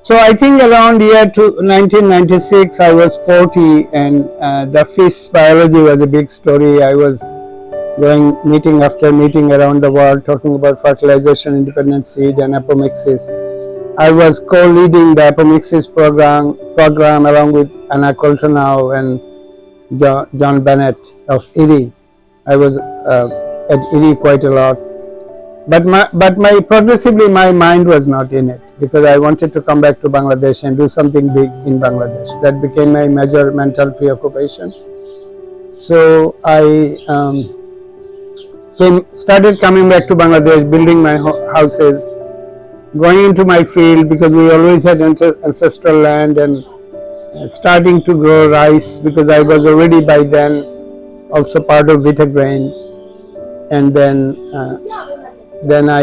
So I think around year 1996 I was 40, and the fish biology was a big story. I was going meeting after meeting around the world talking about fertilization, independent seed and Apomixis. I was co-leading the Apomixis program along with Anna Coltonau and John Bennett of Erie. I was at Erie quite a lot. But progressively my mind was not in it, because I wanted to come back to Bangladesh and do something big in Bangladesh. That became my major mental preoccupation. So I started coming back to Bangladesh, building my houses, going into my field, because we always had ancestral land, and starting to grow rice, because I was already by then also part of Vita grain. And then I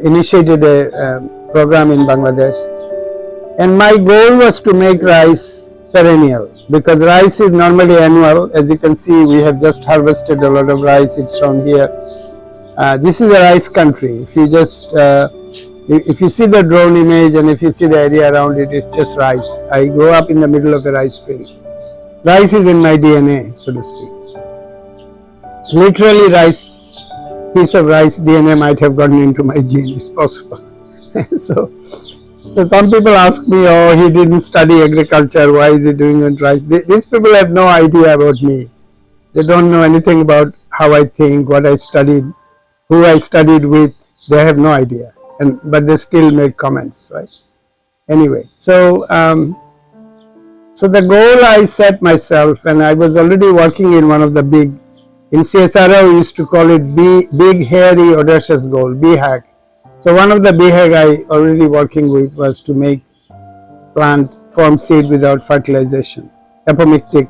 initiated a program in Bangladesh, and my goal was to make rice perennial, because rice is normally annual. As you can see, we have just harvested a lot of rice. It's shown here. This is a rice country. If you just if you see the drone image and if you see the area around it, it's just rice. I grew up in the middle of a rice field. Rice is in my DNA, so to speak. Literally, piece of rice DNA might have gotten into my gene. It's possible. So some people ask me, oh, he didn't study agriculture, why is he doing it rice? These people have no idea about me. They don't know anything about how I think, what I studied, who I studied with. They have no idea, but they still make comments, right? Anyway, so the goal I set myself, and I was already working in one of the big, in CSRO we used to call it big hairy audacious goal, BHAG. So one of the BHAG I already working with was to make plant form seed without fertilization, creating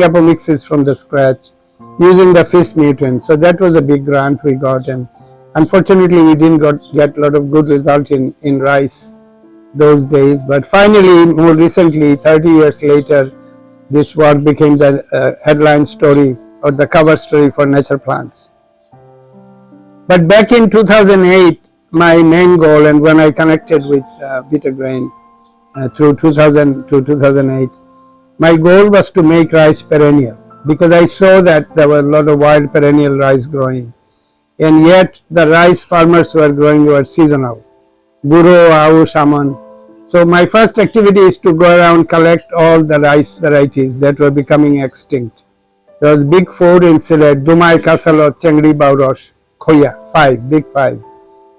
apomixis from the scratch using the fish nutrients. So that was a big grant we got, and unfortunately we didn't get a lot of good result in rice those days. But finally, more recently, 30 years later, this work became the headline story or the cover story for Nature Plants. But back in 2008, my main goal, and when I connected with Vita grain through 2000 to 2008, my goal was to make rice perennial, because I saw that there were a lot of wild perennial rice growing, and yet the rice farmers were seasonal, Guro, Au, Shaman. So my first activity is to go around, collect all the rice varieties that were becoming extinct. There was big 4 in Sylhet: Dumai, Kasalot, Chengri, Baurosh, Khoya, 5.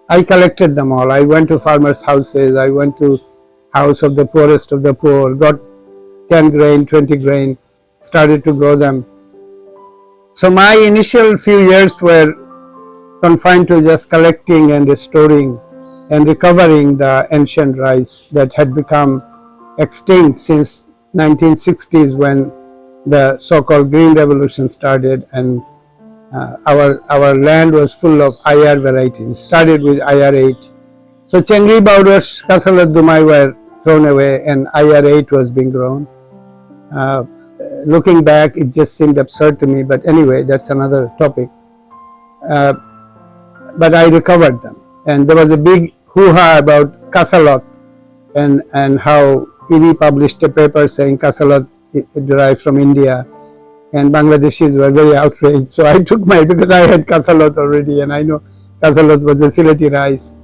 I collected them all. I went to farmers' houses, I went to house of the poorest of the poor, got 10 grain, 20 grain, started to grow them. So my initial few years were confined to just collecting and restoring and recovering the ancient rice that had become extinct since 1960s, when the so-called Green Revolution started, and our land was full of IR varieties. Started with IR8. So Chengri, Baurosh, Kasalat, Dumai were thrown away, and IR8 was being grown. Looking back, it just seemed absurd to me, but anyway, that's another topic. But I recovered them, and there was a big hoo-ha about Kasalot, and how Erie published a paper saying Kasalot derived from India, and Bangladeshis were very outraged. So I took because I had Kasalot already, and I know Kasalot was a Sylheti rice.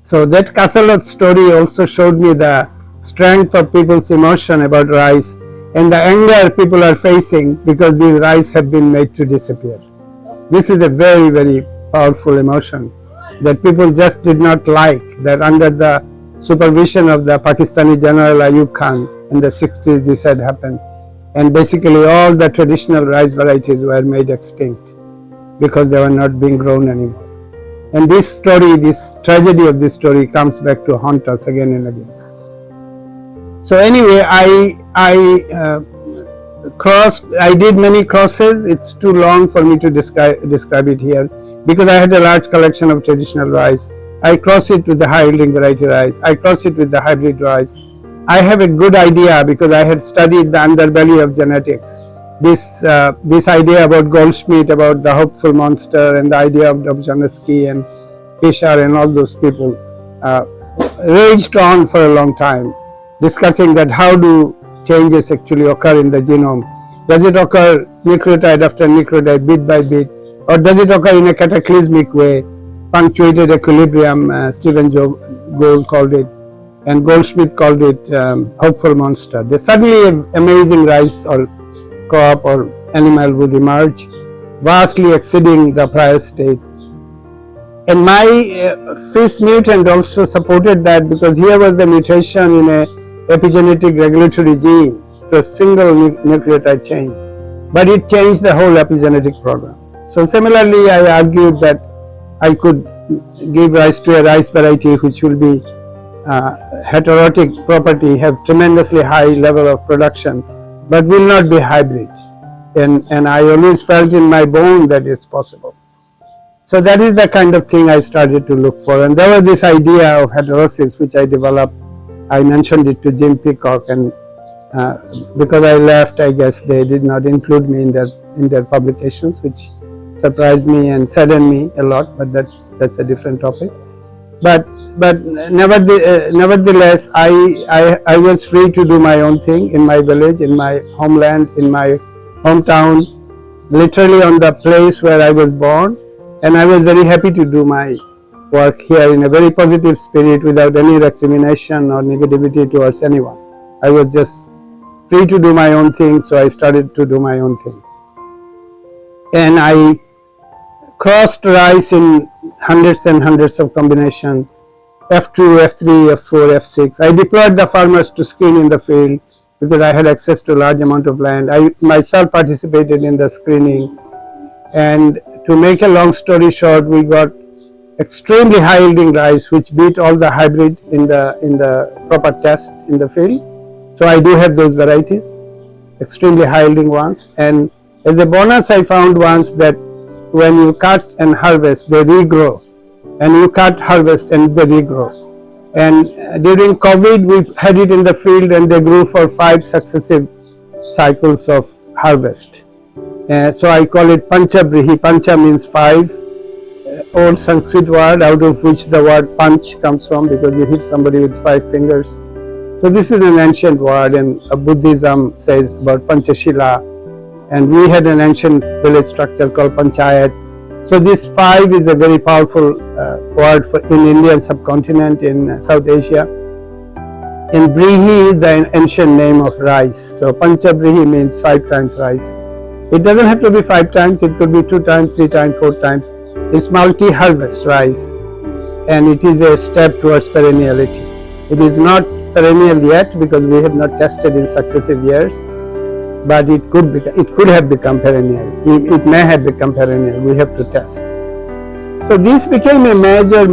So that Kasalot story also showed me the strength of people's emotion about rice, and the anger people are facing because these rice have been made to disappear. This is a very, very powerful emotion that people just did not like, that under the supervision of the Pakistani General Ayub Khan in the 60s this had happened, and basically all the traditional rice varieties were made extinct because they were not being grown anymore. And this story, this tragedy of this story comes back to haunt us again and again. So anyway, I did many crosses. It's too long for me to describe it here, because I had a large collection of traditional rice. I cross it with the high yielding variety rice. I cross it with the hybrid rice. I have a good idea, because I had studied the underbelly of genetics. This idea about Goldschmidt, about the hopeful monster, and the idea of Dobzhansky and Fisher and all those people. raged on for a long time, discussing that how do changes actually occur in the genome. Does it occur nucleotide after nucleotide, bit by bit, or does it occur in a cataclysmic way, punctuated equilibrium? Stephen Gould called it, and Goldschmidt called it hopeful monster. There's suddenly an amazing rice or crop or animal would emerge, vastly exceeding the prior state. And my FIS mutant also supported that, because here was the mutation in a epigenetic regulatory gene to a single nucleotide change, but it changed the whole epigenetic program. So similarly, I argued that I could give rise to a rice variety which will be heterotic property, have tremendously high level of production, but will not be hybrid. And I always felt in my bone that it's possible. So that is the kind of thing I started to look for. And there was this idea of heterosis which I developed. I mentioned it to Jim Peacock, and because I left, I guess they did not include me in their publications, which surprised me and saddened me a lot, but that's a different topic. But nevertheless, I was free to do my own thing in my village, in my homeland, in my hometown, literally on the place where I was born, and I was very happy to do my work here in a very positive spirit without any recrimination or negativity towards anyone. I was just free to do my own thing, so I started to do my own thing. And I crossed rice in hundreds and hundreds of combinations, F2, F3, F4, F6. I deployed the farmers to screen in the field because I had access to a large amount of land. I myself participated in the screening, and to make a long story short, we got extremely high yielding rice which beat all the hybrid in the proper test in the field. So I do have those varieties, extremely high yielding ones. And as a bonus, I found once that when you cut and harvest, they regrow, and you cut, harvest, and they regrow. And during COVID, we had it in the field, and they grew for 5 successive cycles of harvest. So I call it Panchabrihi. Pancha means 5, old Sanskrit word out of which the word punch comes from, because you hit somebody with 5 fingers. So this is an ancient word, and Buddhism says about Panchashila, and we had an ancient village structure called Panchayat. So this 5 is a very powerful word for in Indian subcontinent, in South Asia. And Brihi is the ancient name of rice. So Panchabrihi means 5 times rice. It doesn't have to be 5 times, it could be 2 times, 3 times, 4 times. It's multi-harvest rice, and it is a step towards perenniality. It is not perennial yet because we have not tested in successive years, but it could have become perennial. It may have become perennial. We have to test. So this became a major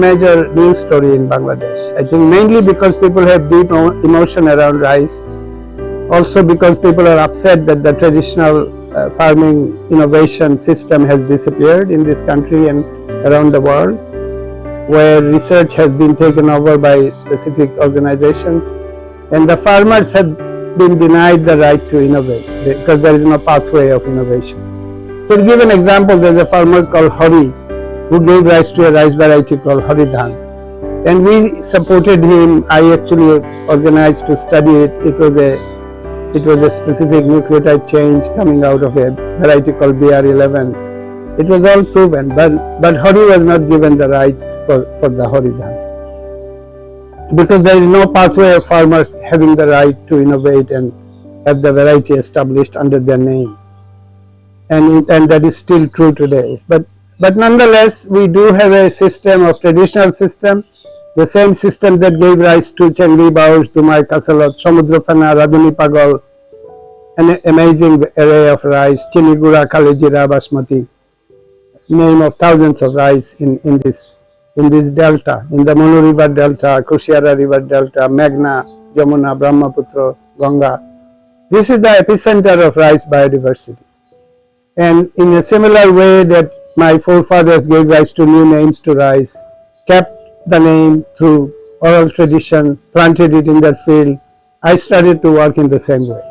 news story in Bangladesh. I think mainly because people have deep emotion around rice. Also because people are upset that the traditional farming innovation system has disappeared in this country and around the world, where research has been taken over by specific organizations, and the farmers have been denied the right to innovate because there is no pathway of innovation. So to give an example, there is a farmer called Hari who gave rise to a rice variety called Haridhan, and we supported him. I actually organized to study it. It was a specific nucleotide change coming out of a variety called BR11. It was all proven, but Hari was not given the right for the Haridhan, because there is no pathway of farmers having the right to innovate and have the variety established under their name, and that is still true today. But nonetheless, we do have a system of traditional system, the same system that gave rise to Chengli Baush, Dumai Kasalot, Samudrafana, Radhuni Pagal, an amazing array of rice, Chinigura, Kalejira, Basmati, name of thousands of rice in this delta, in the Manu River Delta, Kushiara River Delta, Meghna, Jamuna, Brahmaputra, Ganga. This is the epicenter of rice biodiversity. And in a similar way that my forefathers gave rise to new names to rice, kept the name through oral tradition, planted it in their field, I started to work in the same way.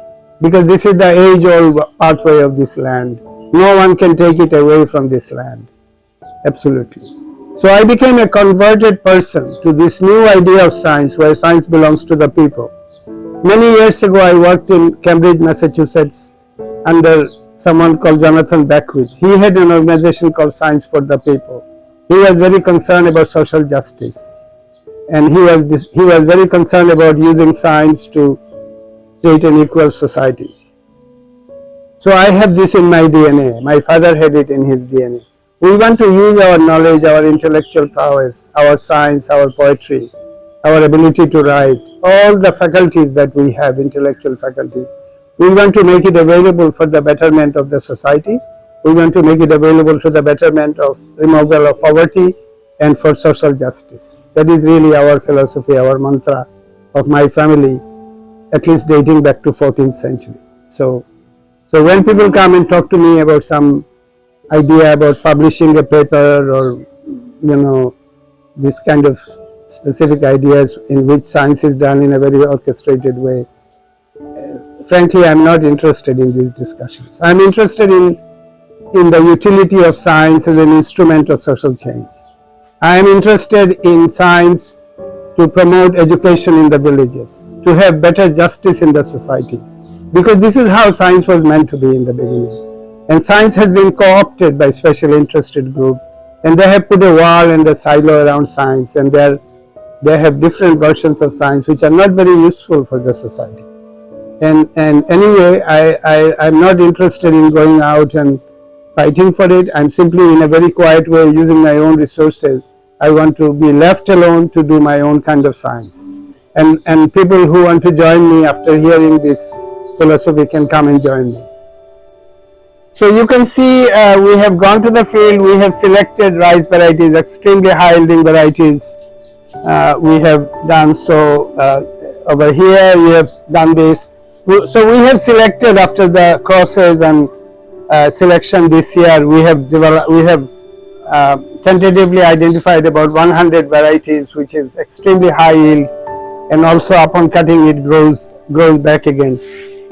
Because this is the age-old pathway of this land. No one can take it away from this land. Absolutely. So I became a converted person to this new idea of science, where science belongs to the people. Many years ago, I worked in Cambridge, Massachusetts, under someone called Jonathan Beckwith. He had an organization called Science for the People. He was very concerned about social justice, and he was very concerned about using science to create an equal society. So I have this in my DNA. My father had it in his DNA. We want to use our knowledge, our intellectual prowess, our science, our poetry, our ability to write, all the faculties that we have, intellectual faculties. We want to make it available for the betterment of the society. We want to make it available for the betterment of removal of poverty and for social justice. That is really our philosophy, our mantra of my family, at least dating back to 14th century. So when people come and talk to me about some idea about publishing a paper, or this kind of specific ideas in which science is done in a very orchestrated way, frankly, I'm not interested in these discussions. I'm interested in the utility of science as an instrument of social change. I am interested in science to promote education in the villages, to have better justice in the society, because this is how science was meant to be in the beginning. And science has been co-opted by special interested groups, and they have put a wall and a silo around science, and they have different versions of science which are not very useful for the society. And anyway, I'm not interested in going out and fighting for it. I'm simply, in a very quiet way, using my own resources. I want to be left alone to do my own kind of science. And people who want to join me after hearing this philosophy can come and join me. So you can see we have gone to the field, we have selected rice varieties, extremely high yielding varieties. We have done so over here, we have done this. So we have selected after the crosses and selection this year, we have tentatively identified about 100 varieties, which is extremely high yield, and also upon cutting it grows back again.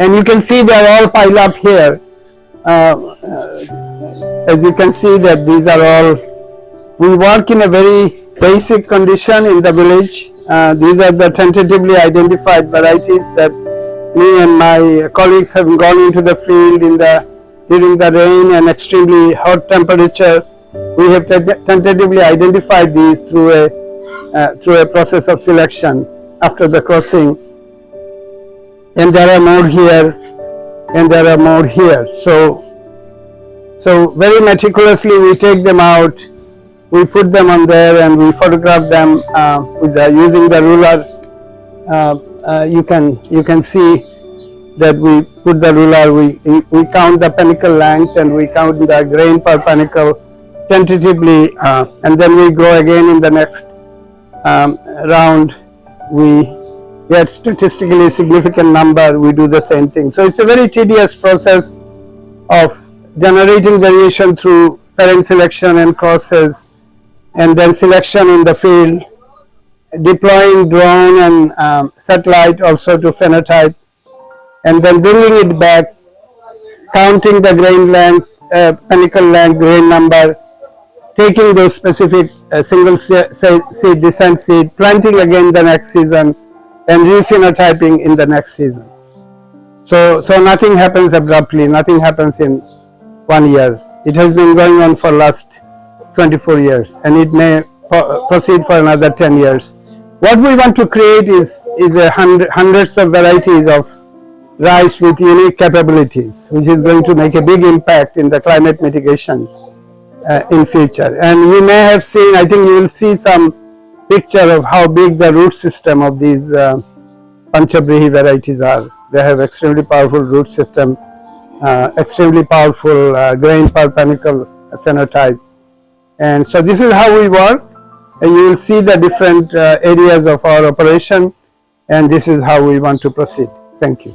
And you can see they are all piled up here. As you can see that these are all, we work in a very basic condition in the village. These are the tentatively identified varieties that me and my colleagues have gone into the field during the rain and extremely hot temperature. We have tentatively identified these through a process of selection after the crossing. And there are more here, and there are more here. So very meticulously we take them out, we put them on there, and we photograph them using the ruler. You can see that we put the ruler, we count the panicle length, and we count the grain per panicle tentatively, and then we go again in the next round. We get statistically significant number, we do the same thing. So it's a very tedious process of generating variation through parent selection and crosses, and then selection in the field, deploying drone and satellite also to phenotype, and then bringing it back, counting the grain length, panicle length, grain number, taking those specific single seed, descent seed, planting again the next season, and rephenotyping in the next season. So nothing happens abruptly, nothing happens in 1 year. It has been going on for last 24 years, and it may proceed for another 10 years. What we want to create is hundreds of varieties of rice with unique capabilities, which is going to make a big impact in the climate mitigation in future. And you may have seen, I think you will see some picture of how big the root system of these Panchabrihi varieties are. They have extremely powerful root system, extremely powerful grain per panicle phenotype. And so this is how we work. And you will see the different areas of our operation, and this is how we want to proceed. Thank you.